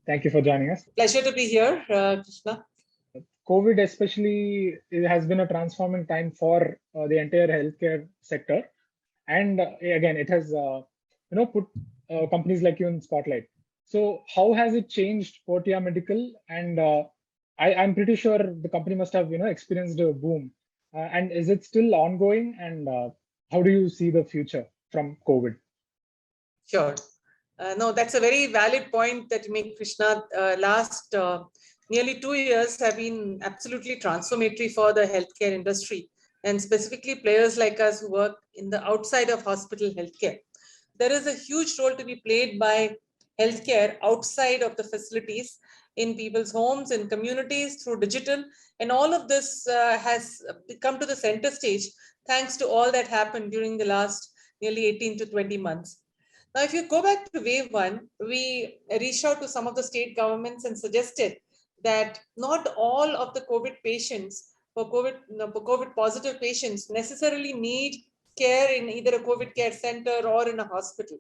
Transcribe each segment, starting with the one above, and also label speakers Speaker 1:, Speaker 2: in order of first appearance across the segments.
Speaker 1: Thank you for joining us.
Speaker 2: Pleasure to be here, Krishna.
Speaker 1: COVID especially it has been a transforming time for the entire healthcare sector, and again it has put companies like you in spotlight. So how has it changed Portea Medical? And I'm pretty sure the company must have experienced a boom. And is it still ongoing? And how do you see the future from COVID?
Speaker 2: Sure. No, that's a very valid point that you make, Krishna. Last nearly 2 years have been absolutely transformatory for the healthcare industry, and specifically players like us who work in the outside of hospital healthcare. There is a huge role to be played by healthcare outside of the facilities, in people's homes, in communities, through digital. And all of this has come to the center stage thanks to all that happened during the last nearly 18 to 20 months. Now, if you go back to wave one, we reached out to some of the state governments and suggested that not all of the COVID patients, for COVID positive patients, necessarily need care in either a COVID care center or in a hospital.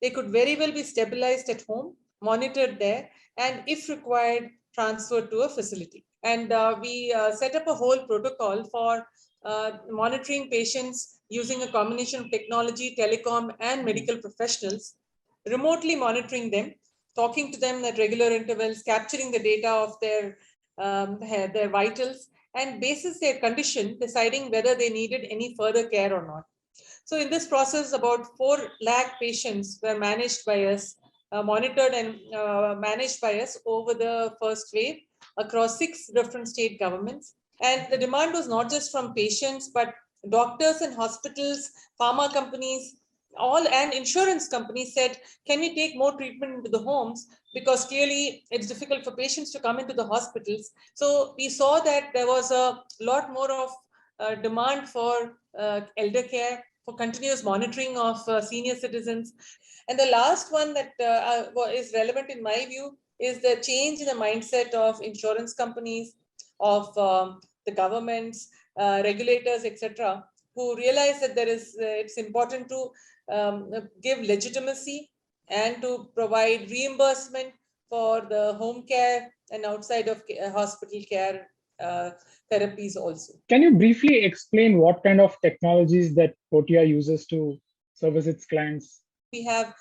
Speaker 2: They could very well be stabilized at home, monitored there, and if required, transferred to a facility. And we set up a whole protocol for monitoring patients using a combination of technology, telecom, and medical professionals, remotely monitoring them, talking to them at regular intervals, capturing the data of their vitals, and basis their condition, deciding whether they needed any further care or not. So in this process, about 4 lakh patients were managed by us, monitored and managed by us over the first wave across 6 different state governments. And the demand was not just from patients, but doctors and hospitals, pharma companies, all and insurance companies said, can we take more treatment into the homes? Because clearly it's difficult for patients to come into the hospitals. So we saw that there was a lot more of demand for elder care, for continuous monitoring of senior citizens. And the last one that is relevant in my view is the change in the mindset of insurance companies, of the governments, regulators, etc., who realize that it's important to give legitimacy and to provide reimbursement for the home care and outside of hospital care therapies also.
Speaker 1: Can you briefly explain what kind of technologies that Portea uses to service its clients?
Speaker 2: We have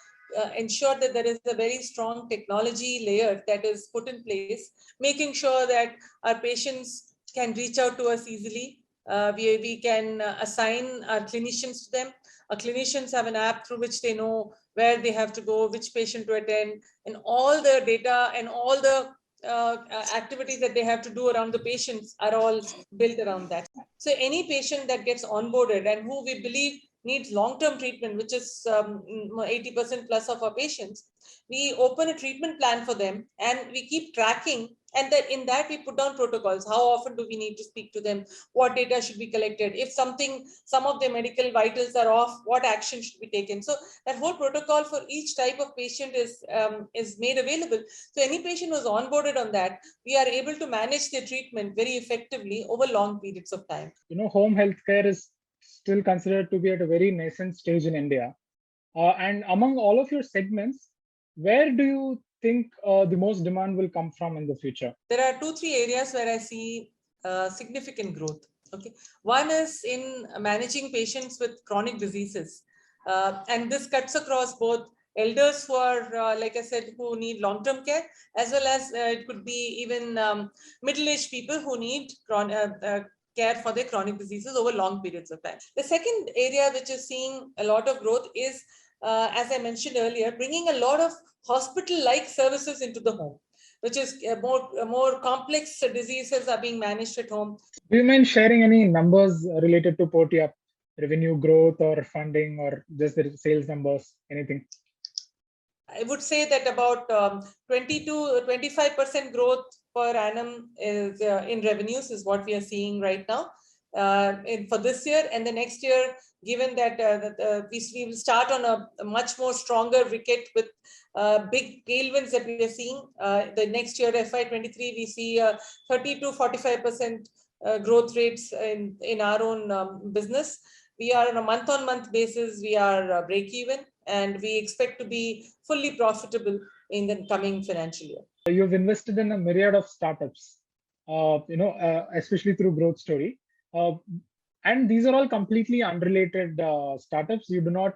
Speaker 2: ensured that there is a very strong technology layer that is put in place, making sure that our patients can reach out to us easily. We can assign our clinicians to them. Our clinicians have an app through which they know where they have to go, which patient to attend, and all the data and all the activities that they have to do around the patients are all built around that. So any patient that gets onboarded and who we believe needs long-term treatment, which is 80% plus of our patients, we open a treatment plan for them and we keep tracking. And that in that we put down protocols. How often do we need to speak to them? What data should be collected? If some of their medical vitals are off, what action should be taken? So that whole protocol for each type of patient is made available. So any patient who's onboarded on that, we are able to manage their treatment very effectively over long periods of time.
Speaker 1: Home healthcare is still considered to be at a very nascent stage in India. And among all of your segments, where do you think the most demand will come from in the future?
Speaker 2: There are 2-3 areas where I see significant growth. Okay, one is in managing patients with chronic diseases, and this cuts across both elders who are, like I said, who need long-term care, as well as it could be even middle-aged people who need care for their chronic diseases over long periods of time. The second area which is seeing a lot of growth is, as I mentioned earlier, bringing a lot of hospital-like services into the home, which is more complex diseases are being managed at home.
Speaker 1: Do you mind sharing any numbers related to Portea, revenue growth or funding or just the sales numbers, anything?
Speaker 2: I would say that about 20 to 25% growth per annum is in revenues is what we are seeing right now for this year. And the next year, given that we will start on a much more stronger wicket with big tailwinds that we are seeing. The next year, FY23, we see 30 to 45% growth rates in our own business. We are on a month-on-month basis, we are break-even, and we expect to be fully profitable in the coming financial year.
Speaker 1: You've invested in a myriad of startups, especially through Growth Story. And these are all completely unrelated startups. You do not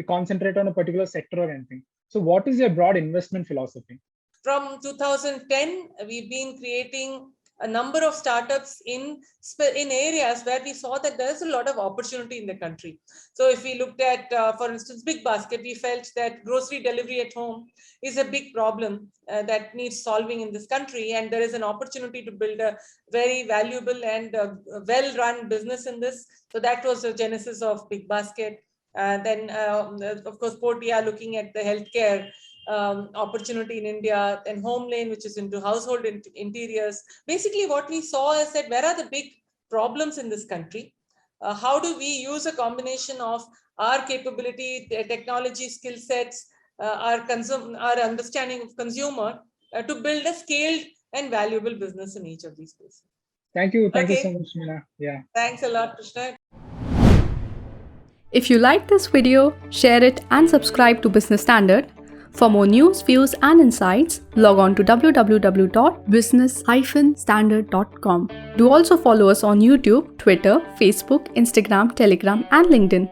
Speaker 1: concentrate on a particular sector or anything. So what is your broad investment philosophy?
Speaker 2: From 2010, we've been creating a number of startups in areas where we saw that there's a lot of opportunity in the country. So if we looked at, for instance, BigBasket, we felt that grocery delivery at home is a big problem that needs solving in this country. And there is an opportunity to build a very valuable and well-run business in this. So that was the genesis of BigBasket. Then, of course, Portia looking at the healthcare opportunity in India, and HomeLane, which is into household interiors. Basically, what we saw is that where are the big problems in this country? How do we use a combination of our capability, technology, skill sets, our understanding of consumer to build a scaled and valuable business in each of these places.
Speaker 1: Thank you so much, Meena. Yeah.
Speaker 2: Thanks a lot, Krishna.
Speaker 3: If you like this video, share it and subscribe to Business Standard. For more news, views and insights, log on to www.business-standard.com. Do also follow us on YouTube, Twitter, Facebook, Instagram, Telegram and LinkedIn.